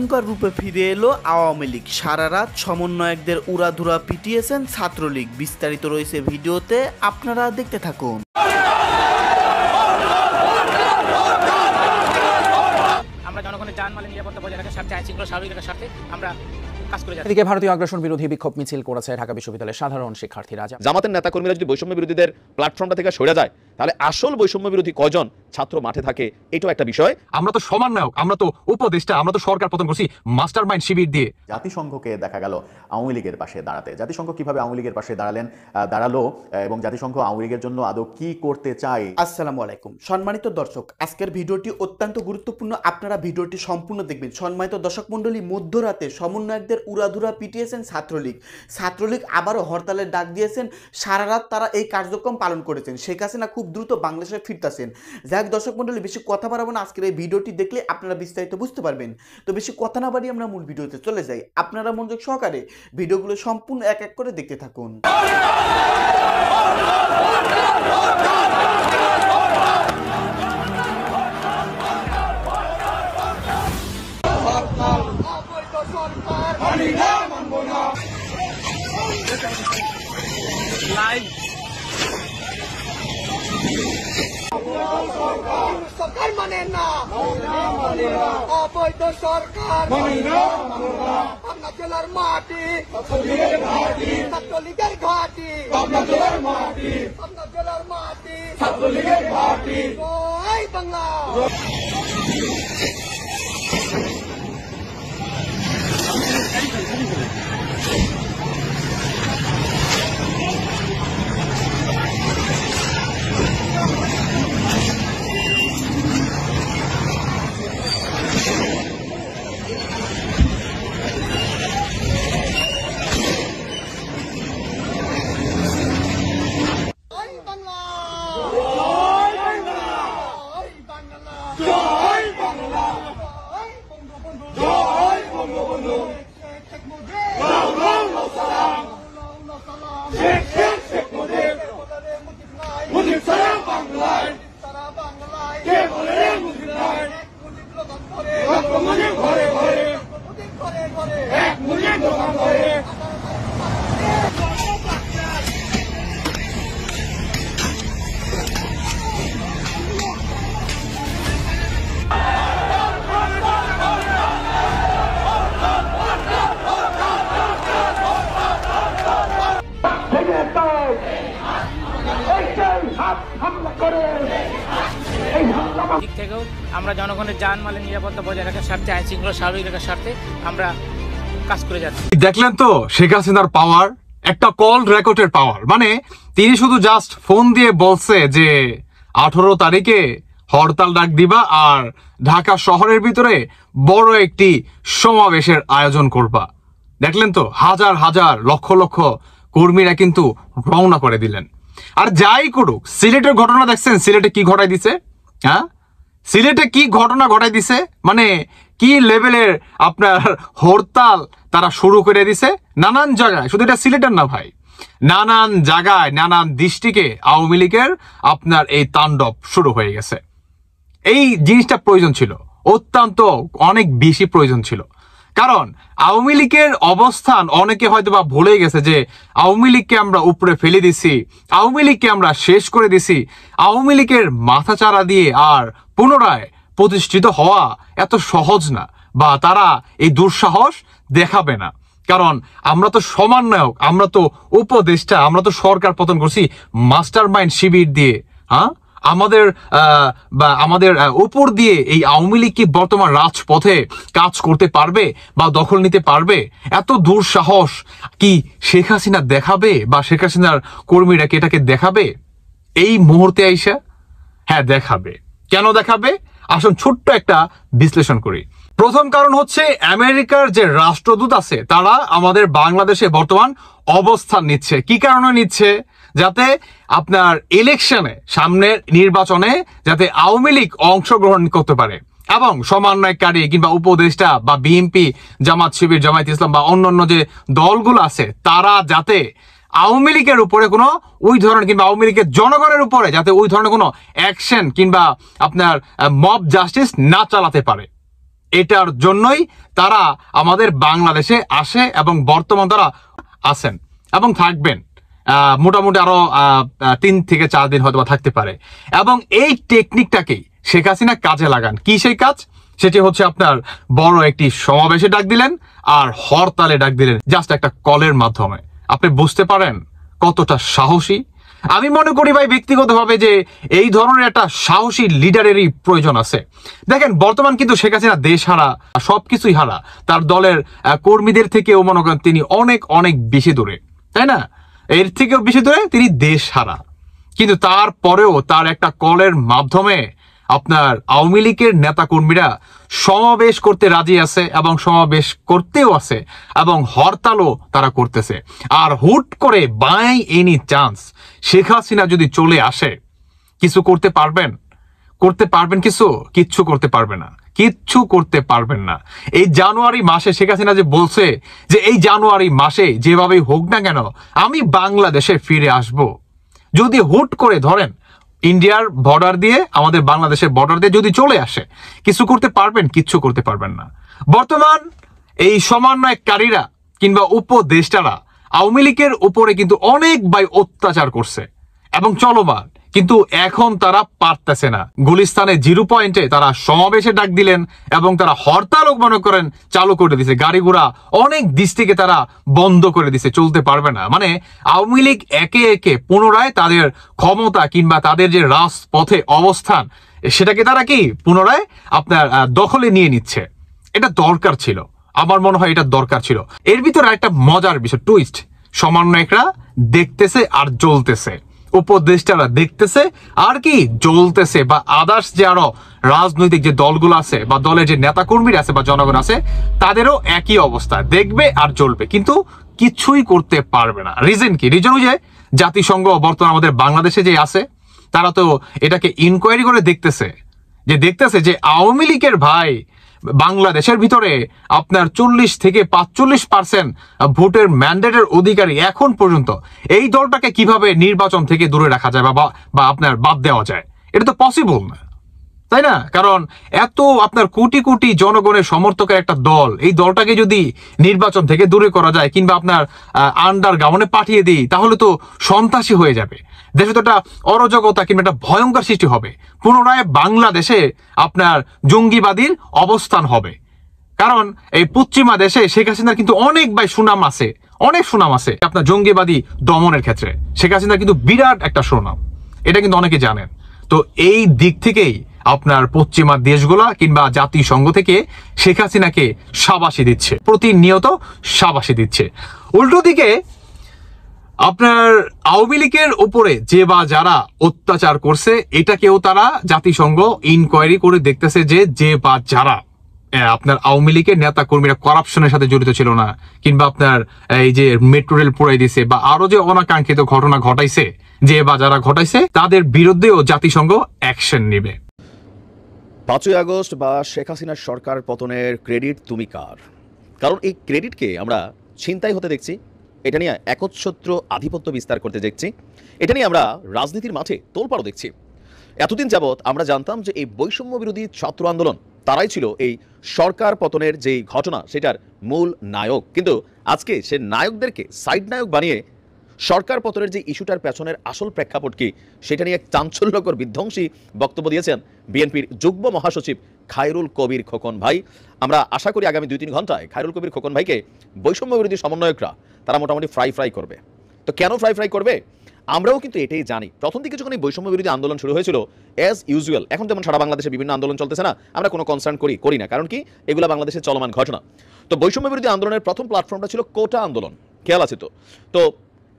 ভয়ঙ্কর রূপে ফিরে এলো আওয়ামী লীগ। সারা রাত সমন্বয়কদের উড়াধুরা পিটিয়েছেন ছাত্রলীগ। বিস্তারিত রয়েছে ভিডিওতে, আপনারা দেখতে থাকুন। আমরা জনগণের জানমালের নিরাপত্তা বজায় রাখার স্বার্থে, আইনশৃঙ্খলা স্বাভাবিক রাখার স্বার্থে আমরা কাজ করে যাচ্ছি। এদিকে ভারতীয় আগ্রাসন বিরোধী বিক্ষোভ মিছিল করেছে ঢাকা বিশ্ববিদ্যালয়ের সাধারণ শিক্ষার্থীরা। জামাতের নেতাকর্মীরা যদি বৈষম্য বিরোধীদের প্ল্যাটফর্মটা থেকে সরে যায়, তাহলে আসল বৈষম্য বিরোধী কয়জন ছাত্র মাঠে থাকে, এটাও একটা বিষয়। আমরা তো সমন্বয়ক, আমরা তো উপদেষ্টা, আমরা তো সরকার পতন করছি মাস্টার মাইন্ড শিবির দিয়ে। জাতিসংঘকে দেখা গেল আওয়ামী লীগের পাশে দাঁড়াতে। জাতিসংঘ কিভাবে আওয়ামী লীগের পাশে দাঁড়ালো এবং জাতিসংঘ আওয়ামী লীগের জন্য আদৌ কি করতে চায়? আসসালামু আলাইকুম সম্মানিত দর্শক, আজকের ভিডিওটি অত্যন্ত গুরুত্বপূর্ণ, আপনারা ভিডিওটি সম্পূর্ণ দেখবেন। সম্মানিত দর্শক মণ্ডলী, মধ্যরাতে সমন্বয়কদের উড়াধুরা পিটিয়েছেন ছাত্রলীগ। ছাত্রলীগ আবারও হরতালের ডাক দিয়েছেন। সারা রাত তারা এই কার্যক্রম পালন করেছেন। শেখ হাসিনা খুব দ্রুত বাংলাদেশে ফিরতেছেন। যাই হোক দর্শক মণ্ডলী, বেশি কথা বাড়াবো না, আজকের এই ভিডিওটি দেখলে আপনারা বিস্তারিত বুঝতে পারবেন। তো বেশি কথা না বাড়িয়ে আমরা মূল ভিডিওতে চলে যাই। আপনারা মনোযোগ সহকারে ভিডিওগুলো সম্পূর্ণ এক এক করে দেখতে থাকুন। সরকার মানে না, অবৈধ সরকার পাবনা জেলার মাটি, ছাত্রলীগের ঘাটি, পাবনা জেলার মাটি, ছাত্রলীগের ঘাটি। জয় বাংলা। দিক থেকেও আমরা জনগণের জানমালের নিরাপত্তা বজায় রাখার স্বার্থে, আইনশৃঙ্খলা স্বাভাবিক রাখার স্বার্থে আমরা কাজ করে যাচ্ছি। দেখলেন তো শেখ হাসিনার পাওয়ার, একটা কল রেকর্ডের পাওয়ার। মানে তিনি শুধু জাস্ট ফোন দিয়ে বলছে যে 18 তারিখে হরতাল ডাক দিবা আর ঢাকা শহরের ভিতরে বড় একটি সমাবেশের আয়োজন করবা। দেখলেন তো হাজার হাজার লক্ষ লক্ষ কর্মীরা কিন্তু রওনা করে দিলেন। আর যাই করুক, সিলেটের ঘটনা দেখছেন, সিলেটে কি ঘটাই দিছে? হ্যাঁ, সিলেটে কি ঘটনা ঘটাই দিছে, মানে কি লেভেলের আপনার হরতাল তারা শুরু করে দিছে নানান জায়গায়। শুধু এটা সিলেটের না ভাই, নানান জায়গায় নানান ডিস্ট্রিক্টে আওয়ামী লীগের আপনার এই তাণ্ডব শুরু হয়ে গেছে। এই জিনিসটা প্রয়োজন ছিল, অত্যন্ত অনেক বেশি প্রয়োজন ছিল। কারণ আওয়ামী লীগের অবস্থান অনেকে হয়তো বা ভুলে গেছে যে আওয়ামী লীগকে আমরা উপরে ফেলে দিছি, আওয়ামী লীগকে আমরা শেষ করে দিছি। আওয়ামী লীগের মাথাচাড়া দিয়ে আর পুনরায় প্রতিষ্ঠিত হওয়া এত সহজ না, বা তারা এই দুঃসাহস দেখাবে না। কারণ আমরা তো সমন্বয়ক, আমরা তো উপদেষ্টা, আমরা তো সরকার পতন করছি মাস্টার মাইন্ড শিবির দিয়ে। হ্যাঁ, আমাদের উপর দিয়ে এই আওয়ামী লীগ কি বর্তমান রাজপথে কাজ করতে পারবে বা দখল নিতে পারবে? এত দুঃসাহস কি শেখ হাসিনা দেখাবে বা শেখ হাসিনার কর্মীরা কি এটাকে দেখাবে এই মুহূর্তে আইসা? হ্যাঁ দেখাবে। কেন দেখাবে? আসুন ছোট্ট একটা বিশ্লেষণ করি। প্রথম কারণ হচ্ছে আমেরিকার যে রাষ্ট্রদূত আছে তারা আমাদের বাংলাদেশে বর্তমান অবস্থান নিচ্ছে। কি কারণে নিচ্ছে? যাতে আপনার ইলেকশনে, সামনের নির্বাচনে যাতে আওয়ামী লীগ অংশগ্রহণ করতে পারে এবং সমন্বয়কারী কিংবা উপদেষ্টা বা বিএনপি, জামাত শিবির, জামায়াত ইসলাম বা অন্যান্য যে দলগুলো আছে তারা যাতে আওয়ামী লীগের উপরে কোনো ওই ধরনের কিংবা আওয়ামী লীগের জনগণের উপরে যাতে ওই ধরনের কোনো অ্যাকশন কিংবা আপনার মব জাস্টিস না চালাতে পারে। এটার জন্যই তারা আমাদের বাংলাদেশে আসে এবং বর্তমান তারা আছেন এবং থাকবেন মোটামুটি আরো 3 থেকে 4 দিন হয়তো থাকতে পারে। এবং এই টেকনিকটাকেই শেখ হাসিনা কাজে লাগান। কি সেই কাজ? সেটি হচ্ছে আপনার বড় একটি সমাবেশে ডাক দিলেন আর হরতালে ডাক দিলেন জাস্ট একটা কলের মাধ্যমে। আপনি বুঝতে পারেন কতটা সাহসী। আমি মনে করি ভাই ব্যক্তিগতভাবে যে এই ধরনের একটা সাহসী লিডারেরই প্রয়োজন আছে। দেখেন বর্তমান কিন্তু শেখ হাসিনা দেশ হারা, সবকিছুই হারা, তার দলের কর্মীদের থেকেও মনে করেন তিনি অনেক অনেক বেশি দূরে, তাই না? এর থেকেও বেশি দূরে তিনি দেশ হারা। কিন্তু তারপরেও তার একটা কলের মাধ্যমে আপনার আওয়ামী লীগের নেতা কর্মীরা সমাবেশ করতে রাজি আছে এবং সমাবেশ করতেও আছে এবং হরতালও তারা করতেছে। আর হুট করে by any chance Sheikh Hasina যদি চলে আসে কিছু করতে পারবেন? কিচ্ছু করতে পারবে না, কিচ্ছু করতে পারবেন না। এই জানুয়ারি মাসে শেখ হাসিনা যে বলছে যে এই জানুয়ারি মাসে যেভাবেই হোক না কেন আমি বাংলাদেশে ফিরে আসব, যদি হুট করে ধরেন ইন্ডিয়ার বর্ডার দিয়ে আমাদের বাংলাদেশের বর্ডার দিয়ে যদি চলে আসে, কিছু করতে পারবেন? কিচ্ছু করতে পারবেন না। বর্তমান এই সমন্বয়কারীরা কিংবা উপদেষ্টারা আওয়ামী লীগের উপরে কিন্তু অনেক অত্যাচার করছে এবং চলমান, কিন্তু এখন তারা পারতেছে না। গুলিস্তানে 0 পয়েন্টে তারা সমাবেশে ডাক দিলেন এবং তারা হরতালও মনে করেন চালু করে দিছে, গাড়ি ঘোড়া অনেক দিক থেকে তারা বন্ধ করে দিছে, চলতে পারবে না। মানে আওয়ামী লীগ একে একে পুনরায় তাদের ক্ষমতা কিংবা তাদের যে রাজপথে অবস্থান সেটাকে তারা কি পুনরায় আপনার দখলে নিয়ে নিচ্ছে। এটা দরকার ছিল, আমার মনে হয় এটা দরকার ছিল। এর ভিতরে একটা মজার বিষয়, টুইস্ট, সমন্বয়করা দেখতেছে আর জ্বলতেছে, উপদেষ্টারা দেখতেছে আর কি জ্বলতেছে, বা আদার্স যে আরো রাজনৈতিক যে দলগুলো আছে বা দলের যে নেতা কর্মীরা আছে বা জনগণ আছে তাদেরও একই অবস্থা, দেখবে আর জ্বলবে, কিন্তু কিছুই করতে পারবে না। রিজন কি? রিজন যে জাতিসংঘ বর্তমানে আমাদের বাংলাদেশে যে আছে তারা তো এটাকে ইনকোয়ারি করে দেখতেছে যে আওয়ামী লীগের ভাই বাংলাদেশের ভিতরে আপনার 40 থেকে 45% ভোটের ম্যান্ডেটের অধিকারী এখন পর্যন্ত। এই দলটাকে কিভাবে নির্বাচন থেকে দূরে রাখা যায় বা আপনার বাদ দেওয়া যায়? এটা তো পসিবল না, তাই না? কারণ এত আপনার কোটি কোটি জনগণের সমর্থকের একটা দল, এই দলটাকে যদি নির্বাচন থেকে দূরে করা যায় কিংবা আপনার আন্ডারগ্রাউন্ডে পাঠিয়ে দিই তাহলে তো সন্ত্রাসী হয়ে যাবে, দেশে তো একটা অরাজকতা কিংবা একটা ভয়ঙ্কর সৃষ্টি হবে। পুনরায় বাংলাদেশে আপনার জঙ্গিবাদীর অবস্থান হবে। কারণ এই পশ্চিমা দেশে শেখ হাসিনার কিন্তু অনেক সুনাম আছে, অনেক সুনাম আছে আপনার জঙ্গিবাদী দমনের ক্ষেত্রে। শেখ হাসিনার কিন্তু বিরাট একটা সুনাম, এটা কিন্তু অনেকে জানেন। তো এই দিক থেকেই আপনার পশ্চিমা দেশগুলা কিংবা জাতিসংঘ থেকে শেখ হাসিনাকে শাবাশি দিচ্ছে, প্রতিনিয়ত শাবাশি দিচ্ছে। উল্টো দিকে আপনার আওয়ামী লীগের উপরে যে বা যারা অত্যাচার করছে এটাকেও তারা জাতিসংঘ ইনকোয়ারি করে দেখতেছে যে বা যারা আপনার আওয়ামী লীগের নেতা কর্মীরা করাপশনের সাথে জড়িত ছিল না কিংবা আপনার এই যে মেট্রো রেল পুড়াই দিছে বা আরো যে অনাকাঙ্ক্ষিত ঘটনা ঘটাইছে, যে বা যারা ঘটাইছে তাদের বিরুদ্ধেও জাতিসংঘ অ্যাকশন নেবে। 5ই আগস্ট বা শেখ হাসিনার সরকার পতনের ক্রেডিট তুমি কার? কারণ এই ক্রেডিটকে আমরা ছিনতাই হতে দেখছি, এটা নিয়ে একচ্ছত্র আধিপত্য বিস্তার করতে দেখছি, এটা নিয়ে আমরা রাজনীতির মাঠে তোলপাড়ও দেখছি। এতদিন যাবৎ আমরা জানতাম যে এই বৈষম্য বিরোধী ছাত্র আন্দোলন তারাই ছিল এই সরকার পতনের যেই ঘটনা সেটার মূল নায়ক, কিন্তু আজকে সে নায়কদেরকে সাইড নায়ক বানিয়ে সরকার পতনের যে ইস্যুটার পেছনের আসল প্রেক্ষাপট কি সেটা নিয়ে এক চাঞ্চল্যকর বিধ্বংসী বক্তব্য দিয়েছেন বিএনপির যুগ্ম মহাসচিব খায়রুল কবির খোকন ভাই। আমরা আশা করি আগামী 2-3 ঘন্টায় খায়রুল কবির খোকন ভাইকে বৈষম্য বিরোধী সমন্বয়করা তারা মোটামুটি ফ্রাই করবে। তো কেন ফ্রাই করবে? আমরাও কিন্তু এটাই জানি। প্রথম দিকে যখন এই বৈষম্য বিরোধী আন্দোলন শুরু হয়েছিল অ্যাজ ইউজুয়াল, এখন যেমন সারা বাংলাদেশে বিভিন্ন আন্দোলন চলতেছে না, আমরা কোনো কনসার্ন করি না, কারণ কি এগুলো বাংলাদেশের চলমান ঘটনা। তো বৈষম্য বিরোধী আন্দোলনের প্রথম প্ল্যাটফর্মটা ছিল কোটা আন্দোলন, খেয়াল আছে তো? তো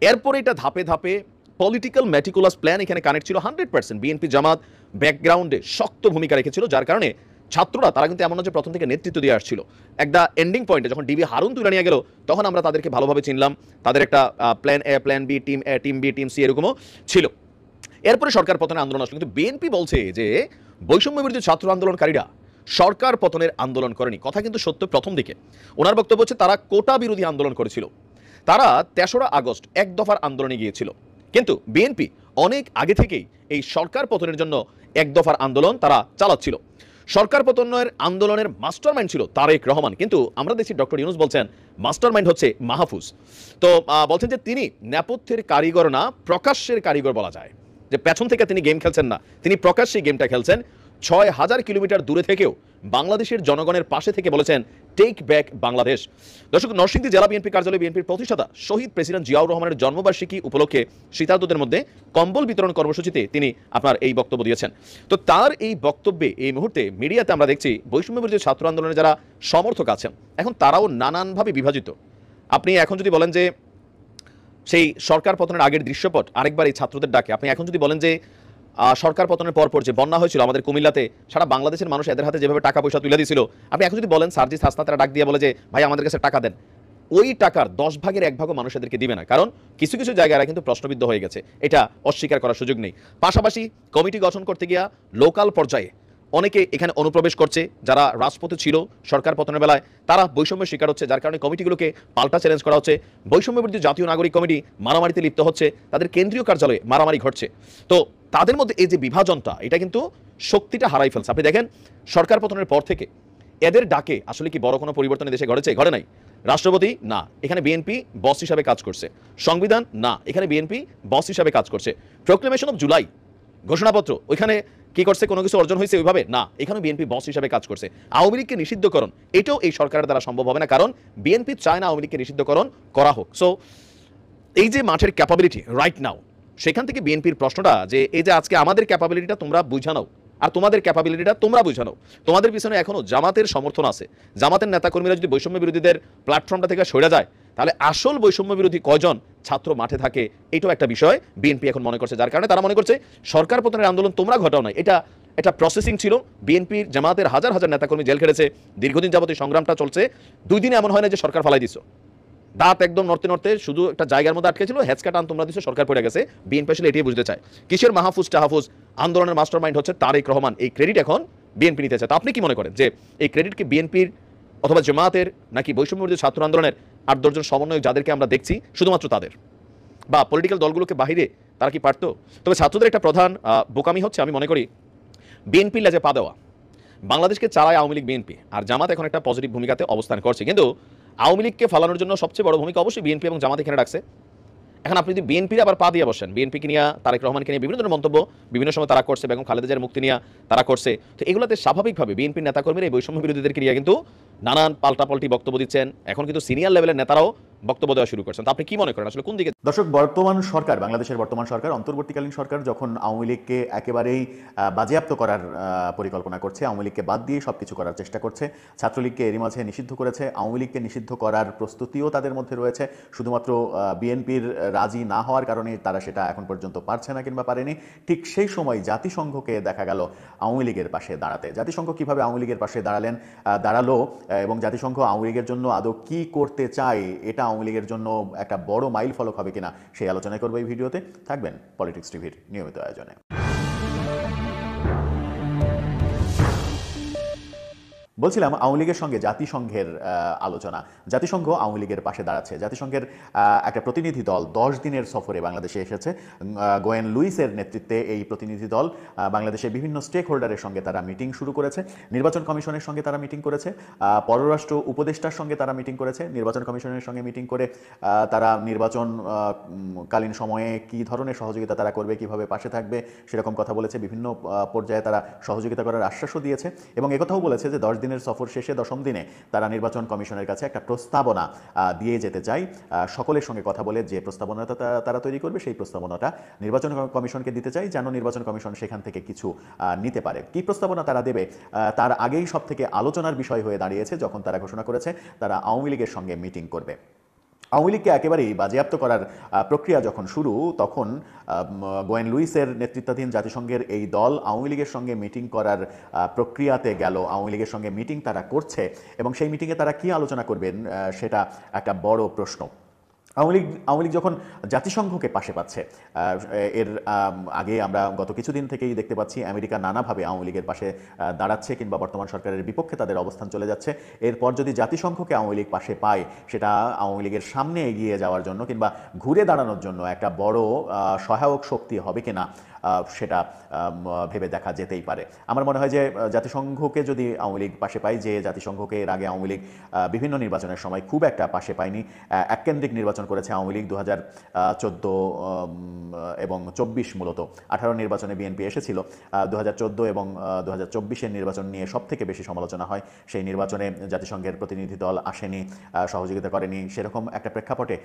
এরপরে এটা ধাপে ধাপে পলিটিক্যাল ম্যাটিকুলাস প্ল্যান এখানে কানেক্ট ছিল 100%। বিএনপি জামাত ব্যাকগ্রাউন্ডে শক্ত ভূমিকা রেখেছিল, যার কারণে ছাত্ররা তারা কিন্তু এমন যে প্রথম থেকে নেতৃত্ব দিয়ে আসছিল। একটা এন্ডিং পয়েন্টে যখন ডিবি হারুন তুলে নিয়ে গেল তখন আমরা তাদেরকে ভালোভাবে চিনলাম, তাদের একটা plan A, plan B, team A, team B, team C এরকমও ছিল। এরপরে সরকার পতনের আন্দোলন আসলো, কিন্তু বিএনপি বলছে যে বৈষম্য বিরোধী ছাত্র আন্দোলনকারীরা সরকার পতনের আন্দোলন করেনি। কথা কিন্তু সত্য। প্রথম দিকে ওনার বক্তব্য হচ্ছে তারা কোটা বিরোধী আন্দোলন করেছিল, তারা 3রা আগস্ট 1 দফার আন্দোলনে গিয়েছিল। কিন্তু বিএনপি অনেক আগে থেকেই এই সরকার পতনের জন্য 1 দফার আন্দোলন তারা চালাচ্ছিল। সরকার পতনের আন্দোলনের মাস্টারমাইন্ড ছিল তারেক রহমান, কিন্তু আমরা দেখছি ডক্টর ইউনূস বলছেন মাস্টারমাইন্ড হচ্ছে মাহফুজ। তো বলছেন যে তিনি নেপথ্যের কারিগর না, প্রকাশ্যের কারিগর বলা যায়, যে পেছন থেকে তিনি গেম খেলছেন না, তিনি প্রকাশ্যে গেমটা খেলছেন। ৬,০০০ কিলোমিটার দূরে থেকেও বাংলাদেশের জনগণের পাশে থেকে বলেছেন টেক ব্যাক বাংলাদেশ। দর্শক, নরসিংদী জেলা বিএনপি কার্যালয়ে বিএনপির প্রতিষ্ঠাতা শহীদ প্রেসিডেন্ট জিয়াউর রহমানের জন্মবার্ষিকী উপলক্ষে শীতার্তদের মধ্যে কম্বল বিতরণ কর্মসূচিতে তিনি আপনার এই বক্তব্য দিয়েছেন। তো তার এই বক্তব্যে এই মুহূর্তে মিডিয়াতে আমরা দেখছি বৈষম্যবিরোধী ছাত্র আন্দোলনে যারা সমর্থক আছেন এখন তারাও নানানভাবে বিভাজিত। আপনি এখন যদি বলেন যে সেই সরকার পতনের আগের দৃশ্যপট আরেকবার এই ছাত্রদের ডাকে, আপনি এখন যদি বলেন যে সরকার পতনের পরপর যে বন্যা হয়েছিল আমাদের কুমিল্লাতে, সারা বাংলাদেশের মানুষ এদের হাতে যেভাবে টাকা পয়সা তুলে দিয়েছিল, আপনি এখন যদি বলেন সার্জিস হাসনাতরা ডাক দিয়ে বলে যে ভাই আমাদের কাছে টাকা দেন, ওই টাকার 10 ভাগের 1 ভাগও মানুষ এদেরকে দিবে না, কারণ কিছু কিছু জায়গায় কিন্তু প্রশ্নবিদ্ধ হয়ে গেছে, এটা অস্বীকার করার সুযোগ নেই। পাশাপাশি কমিটি গঠন করতে গিয়া লোকাল পর্যায়ে অনেকে এখানে অনুপ্রবেশ করছে, যারা রাজপথে ছিল সরকার পতনের বেলায় তারা বৈষম্যের শিকার হচ্ছে, যার কারণে কমিটিগুলোকে পাল্টা চ্যালেঞ্জ করা হচ্ছে। বৈষম্যবিরোধী জাতীয় নাগরিক কমিটি মারামারিতে লিপ্ত হচ্ছে, তাদের কেন্দ্রীয় কার্যালয়ে মারামারি ঘটছে। তো তাদের মধ্যে এই যে বিভাজনটা, এটা কিন্তু শক্তিটা হারাই ফেলছে। আপনি দেখেন সরকার পতনের পর থেকে এদের ডাকে আসলে কি বড় কোনো পরিবর্তন দেশে ঘটেছে? ঘটে নাই। রাষ্ট্রপতি না, এখানে বিএনপি বস হিসাবে কাজ করছে। সংবিধান না, এখানে বিএনপি বস হিসাবে কাজ করছে। প্রোক্লেমেশন অফ জুলাই ঘোষণাপত্র, ওইখানে কি করছে? কোনো কিছু অর্জন হয়েছে ওইভাবে না, এখানে বিএনপি বস হিসাবে কাজ করছে। আওয়ামী লীগকে নিষিদ্ধকরণ, এটাও এই সরকারের দ্বারা সম্ভব হবে না, কারণ বিএনপি চায় না আওয়ামী লীগকে নিষিদ্ধকরণ করা হোক। সো এই যে মাঠের ক্যাপাবিলিটি রাইট নাও, সেখান থেকে বিএনপির প্রশ্নটা যে এই যে আজকে আমাদের ক্যাপাবিলিটিটা তোমরা বুঝানো আর তোমাদের ক্যাপাবিলিটিটা তোমরা বুঝানো, তোমাদের পিছনে এখনো জামাতের সমর্থন আছে। জামাতের নেতাকর্মীরা যদি বৈষম্য বিরোধীদের প্ল্যাটফর্মটা থেকে সরে যায়, তাহলে আসল বৈষম্য বিরোধী কয়জন ছাত্র মাঠে থাকে, এটাও একটা বিষয় বিএনপি এখন মনে করছে। যার কারণে তারা মনে করছে সরকার পতনের আন্দোলন তোমরা ঘটাও নাই, এটা প্রসেসিং ছিল। বিএনপির জামাতের হাজার হাজার নেতাকর্মী জেল খেটেছে, দীর্ঘদিন যাবত এই সংগ্রামটা চলছে। 2 দিনে এমন হয় না যে সরকার ফালাই দিছো, দাঁত একদম নড়তে নড়তে শুধু একটা জায়গার মধ্যে আটকে ছিল, হেঁচকা টান তোমরা দিছো, সরকার পড়ে গেছে। বিএনপি আসলে এটাই বুঝতে চায়। কিসের মাহফুজ টাহফুজ, আন্দোলনের মাস্টারমাইন্ড হচ্ছে তারেক রহমান, এই ক্রেডিট এখন বিএনপি নিতে চায়। তো আপনি কি মনে করেন যে এই ক্রেডিট কি বিএনপির অথবা জামাতের, নাকি বৈষম্যবিরোধী ছাত্র আন্দোলনের 8-10 জন সমন্বয়ক যাদেরকে আমরা দেখছি শুধুমাত্র তাদের, বা পলিটিক্যাল দলগুলোকে বাহিরে তারা কি পারতো? তবে ছাত্রদের একটা প্রধান বোকামি হচ্ছে আমি মনে করি বিএনপির লেজে পা দেওয়া। বাংলাদেশকে চালায় আওয়ামী লীগ বিএনপি, আর জামাত এখন একটা পজিটিভ ভূমিকাতে অবস্থান করছে, কিন্তু আওয়ামী লীগকে ফালানোর জন্য সবচেয়ে বড় ভূমিকা অবশ্যই বিএনপি এবং জামাত এখানে রাখছে। এখন আপনি যদি বিএনপির আবার পা দিয়ে বসেন, বিএনপিকে নিয়ে তারেক রহমানকে নিয়ে বিভিন্ন ধরনের মন্তব্য বিভিন্ন সময় তারা করছে, বেগম খালেদা জিয়ার মুক্তি নিয়ে তারা করছে, তো এগুলোতে স্বাভাবিকভাবে বিএনপির নেতাকর্মীরা এই বৈষম্য বিরোধীদেরকে নিয়ে কিন্তু নানান পাল্টাপাল্টি বক্তব্য দিচ্ছেন। এখন কিন্তু সিনিয়র লেভেলের নেতারাও বক্তব্য দেওয়া শুরু করছেন। তো আপনি কি মনে করেন আসলে কোন দিকে? দর্শক, বর্তমান সরকার, বাংলাদেশের বর্তমান সরকার, অন্তর্বর্তীকালীন সরকার যখন আওয়ামী লীগকে একেবারেই বাজেয়াপ্ত করার পরিকল্পনা করছে, আওয়ামী লীগকে বাদ দিয়ে সবকিছু করার চেষ্টা করছে, ছাত্রলীগকে এরই মাঝে নিষিদ্ধ করেছে, আওয়ামী লীগকে নিষিদ্ধ করার প্রস্তুতিও তাদের মধ্যে রয়েছে। শুধুমাত্র বিএনপির রাজি না হওয়ার কারণে তারা সেটা এখন পর্যন্ত পারছে না কিংবা পারেনি। ঠিক সেই সময় জাতিসংঘকে দেখা গেল আওয়ামী লীগের পাশে দাঁড়াতে। জাতিসংঘ কিভাবে আওয়ামী লীগের পাশে দাঁড়ালো এবং জাতিসংঘ আওয়ামী লীগের জন্য আদৌ কি করতে চায়, এটা আওয়ামী লীগের জন্য একটা বড় মাইল ফলক হবে কিনা, সেই আলোচনা করবো এই ভিডিওতে। থাকবেন পলিটিক্স টিভির নিয়মিত আয়োজনে। বলছিলাম আওয়ামী লীগের সঙ্গে জাতিসংঘের আলোচনা। জাতিসংঘ আওয়ামী লীগের পাশে দাঁড়াচ্ছে। জাতিসংঘের একটা প্রতিনিধি দল 10 দিনের সফরে বাংলাদেশে এসেছে। গোয়েন লুইসের নেতৃত্বে এই প্রতিনিধি দল বাংলাদেশের বিভিন্ন স্টেক হোল্ডারের সঙ্গে তারা মিটিং শুরু করেছে। নির্বাচন কমিশনের সঙ্গে তারা মিটিং করেছে, পররাষ্ট্র উপদেষ্টার সঙ্গে তারা মিটিং করেছে। নির্বাচন কমিশনের সঙ্গে মিটিং করে তারা নির্বাচন কালীন সময়ে কি ধরনের সহযোগিতা তারা করবে, কিভাবে পাশে থাকবে সেরকম কথা বলেছে। বিভিন্ন পর্যায়ে তারা সহযোগিতা করার আশ্বাসও দিয়েছে এবং একথাও বলেছে যে 10 দিনের সফর শেষে 10ম দিনে তারা নির্বাচন কমিশনের কাছে একটা প্রস্তাবনা দিয়ে যেতে চায়। সকলের সঙ্গে কথা বলে যে প্রস্তাবনাটা তারা তৈরি করবে সেই প্রস্তাবনাটা নির্বাচন কমিশনকে দিতে চাই, যেন নির্বাচন কমিশন সেখান থেকে কিছু নিতে পারে। কি প্রস্তাবনা তারা দেবে তার আগেই সব থেকে আলোচনার বিষয় হয়ে দাঁড়িয়েছে যখন তারা ঘোষণা করেছে তারা আওয়ামী লীগের সঙ্গে মিটিং করবে। আওয়ামী লীগকে একেবারেই বাজেয়াপ্ত করার প্রক্রিয়া যখন শুরু, তখন গোয়েন লুইসের নেতৃত্বাধীন জাতিসংঘের এই দল আওয়ামী লীগের সঙ্গে মিটিং করার প্রক্রিয়াতে গেল। আওয়ামী লীগের সঙ্গে মিটিং তারা করছে এবং সেই মিটিংয়ে তারা কি আলোচনা করবেন সেটা একটা বড় প্রশ্ন। আওয়ামী লীগ যখন জাতিসংঘকে পাশে পাচ্ছে, এর আগে আমরা গত কিছুদিন থেকেই দেখতে পাচ্ছি আমেরিকা নানাভাবে আওয়ামী লীগের পাশে দাঁড়াচ্ছে কিংবা বর্তমান সরকারের বিপক্ষে তাদের অবস্থান চলে যাচ্ছে। এরপর যদি জাতিসংঘকে আওয়ামী লীগ পাশে পায়, সেটা আওয়ামী লীগের সামনে এগিয়ে যাওয়ার জন্য কিংবা ঘুরে দাঁড়ানোর জন্য একটা বড় সহায়ক শক্তি হবে কিনা, সেটা ভেবে দেখা যেতেই পারে। আমার মনে হয় যে জাতিসংঘকে যদি আওয়ামী লীগ পাশে পায়, যে জাতিসংঘকে এর আগে আওয়ামী লীগ বিভিন্ন নির্বাচনের সময় খুব একটা পাশে পায়নি, এককেন্দ্রিক নির্বাচন করেছে আওয়ামী লীগ 2014 এবং 24, মূলত 18 নির্বাচনে বিএনপি এসেছিল। 2014 এবং 2024-এর নির্বাচন নিয়ে সব থেকে বেশি সমালোচনা হয়। সেই নির্বাচনে জাতিসংঘের প্রতিনিধি দল আসেনি, সহযোগিতা করেনি। সেরকম একটা প্রেক্ষাপটে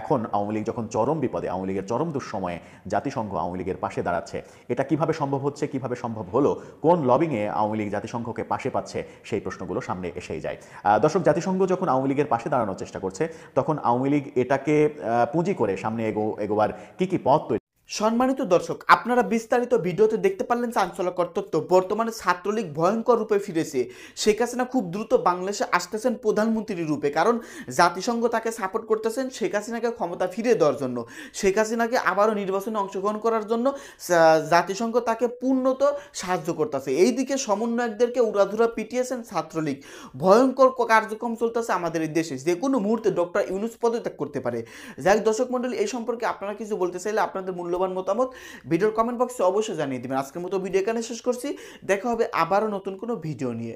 এখন আওয়ামী লীগ যখন চরম বিপদে, আওয়ামী লীগের চরম দুঃসময়ে জাতিসংঘ আওয়ামী লীগের পাশে দাঁড়াচ্ছে, এটা কিভাবে সম্ভব হচ্ছে, কিভাবে সম্ভব হলো, কোন লবিংয়ে আওয়ামী লীগ জাতিসংঘকে পাশে পাচ্ছে, সেই প্রশ্নগুলো সামনে এসেই যায়। দর্শক, জাতিসংঘ যখন আওয়ামী লীগের পাশে দাঁড়ানোর চেষ্টা করছে, তখন আওয়ামী লীগ এটাকে পুঁজি করে সামনে এগোবার কি পথ তৈরি। সম্মানিত দর্শক, আপনারা বিস্তারিত ভিডিওতে দেখতে পারলেন চাঞ্চল্যকর তথ্য। বর্তমানে ছাত্রলীগ ভয়ঙ্কর রূপে ফিরেছে। শেখ হাসিনা খুব দ্রুত বাংলাদেশে আসতেছেন প্রধানমন্ত্রীর রূপে, কারণ জাতিসংঘ তাকে সাপোর্ট করতেছেন শেখ হাসিনাকে ক্ষমতা ফিরিয়ে দেওয়ার জন্য, শেখ হাসিনাকে আবারও নির্বাচনে অংশগ্রহণ করার জন্য জাতিসংঘ তাকে পূর্ণত সাহায্য করতেছে। এইদিকে সমন্বয়কদেরকে উড়াধুরা পিটিয়েছেন ছাত্রলীগ। ভয়ঙ্কর কার্যক্রম চলতেছে আমাদের এই দেশে। যে কোনো মুহূর্তে ডক্টর ইউনূস পদত্যাগ করতে পারে। যাই হোক দর্শক মণ্ডলী, এই সম্পর্কে আপনারা কিছু বলতে চাইলে আপনাদের মূল্যবান মতামত ভিডিওর কমেন্ট বক্সে অবশ্যই জানিয়ে দিবেন। আজকের মতো ভিডিও এখানে শেষ করছি। দেখা হবে আবারও নতুন কোনো ভিডিও নিয়ে।